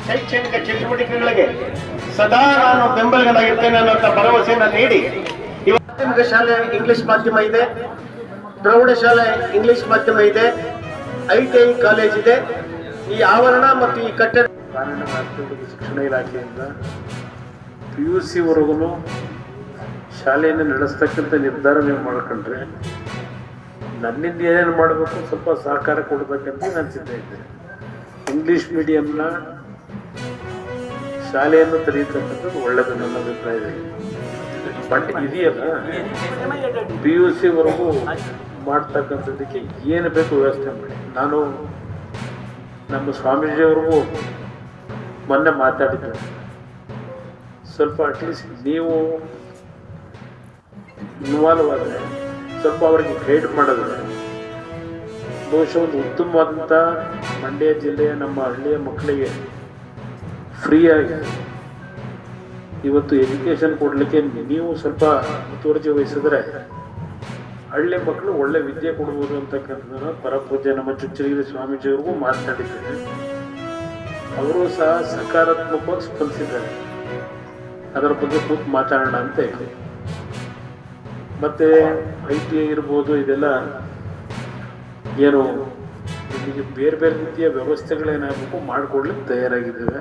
ಶೈಕ್ಷಣಿಕ ಚಟುವಟಿಕೆಗಳಿಗೆ ಸದಾ ನಾನು ಬೆಂಬಲನಾಗಿರ್ತೇನೆ ಅನ್ನುವಂಥ ಭರವಸೆಯನ್ನು ನೀಡಿ ಪ್ರಾಥಮಿಕ ಶಾಲೆ ಇಂಗ್ಲಿಷ್ ಮಾಧ್ಯಮ ಇದೆ, ಪ್ರೌಢಶಾಲೆ ಇಂಗ್ಲಿಷ್ ಮಾಧ್ಯಮ ಇದೆ, ITI ಕಾಲೇಜ್ ಇದೆ. ಈ ಆವರಣ ಮತ್ತು ಈ ಕಟ್ಟಡ ಮಾಧ್ಯಮಿಕ ಶಿಕ್ಷಣ ಇಲಾಖೆಯಿಂದ PUC ವರೆಗೂ ಶಾಲೆಯನ್ನು ನಡೆಸ್ತಕ್ಕಂಥ ನಿರ್ಧಾರ ನೀವು ಮಾಡ್ಕೊಂಡ್ರೆ ನನ್ನಿಂದ ಏನೇನು ಮಾಡಬೇಕು ಸ್ವಲ್ಪ ಸಹಕಾರ ಕೊಡಬೇಕಂತ ನಾನು ಸಿದ್ಧ ಇದ್ದೆ. ಇಂಗ್ಲೀಷ್ ಮೀಡಿಯಂನ ಶಾಲೆಯನ್ನು ತೆರೆಯತಕ್ಕಂಥದ್ದು ಒಳ್ಳೆಯದು ನನ್ನ ಅಭಿಪ್ರಾಯ ಇದೆ. ಬಟ್ ಇದೆಯಲ್ಲ PUC ವರೆಗೂ ಮಾಡ್ತಕ್ಕಂಥದ್ದಕ್ಕೆ ಏನು ಬೇಕು ವ್ಯವಸ್ಥೆ ಮಾಡಿ. ನಾನು ನಮ್ಮ ಸ್ವಾಮೀಜಿಯವ್ರಿಗೂ ಮೊನ್ನೆ ಮಾತಾಡಿದ್ದೆ, ಸ್ವಲ್ಪ ಅಟ್ಲೀಸ್ಟ್ ನೀವು ಇನ್ವಾಲ್ವ್ ಆದರೆ ಸ್ವಲ್ಪ ಅವರಿಗೆ ಗೈಡ್ ಮಾಡಿದ್ರೆ ಬಹುಶಃ ಒಂದು ಉತ್ತಮವಾದಂಥ ಮಂಡ್ಯ ಜಿಲ್ಲೆಯ ನಮ್ಮ ಹಳ್ಳಿಯ ಮಕ್ಕಳಿಗೆ ಫ್ರೀಯಾಗಿ ಇವತ್ತು ಎಜುಕೇಷನ್ ಕೊಡಲಿಕ್ಕೆ ನೀವು ಸ್ವಲ್ಪ ಮುತುವರ್ಜಿ ವಹಿಸಿದ್ರೆ ಹಳ್ಳಿ ಮಕ್ಕಳು ಒಳ್ಳೆ ವಿದ್ಯೆ ಕೊಡ್ಬೋದು ಅಂತಕ್ಕಂಥದ್ದನ್ನು ಪರಪೂಜ್ಯ ನಮ್ಮ ಚುಚ್ಚಲಗಿರಿ ಸ್ವಾಮೀಜಿಯವ್ರಿಗೂ ಮಾತನಾಡಿದ್ದಾರೆ. ಅವರು ಸಹ ಸಕಾರಾತ್ಮಕವಾಗಿ ಸ್ಪಂದಿಸಿದ್ದಾರೆ. ಅದರ ಬಗ್ಗೆ ಕೂತು ಮಾತಾಡೋಣ ಅಂತ ಹೇಳಿ. ಮತ್ತು ITI ಇರ್ಬೋದು, ಇದೆಲ್ಲ ಏನು ಇಲ್ಲಿಗೆ ಬೇರೆ ಬೇರೆ ರೀತಿಯ ವ್ಯವಸ್ಥೆಗಳೇನಾಗಬೇಕು ಮಾಡಿಕೊಡ್ಲಿಕ್ಕೆ ತಯಾರಾಗಿದ್ದೇವೆ.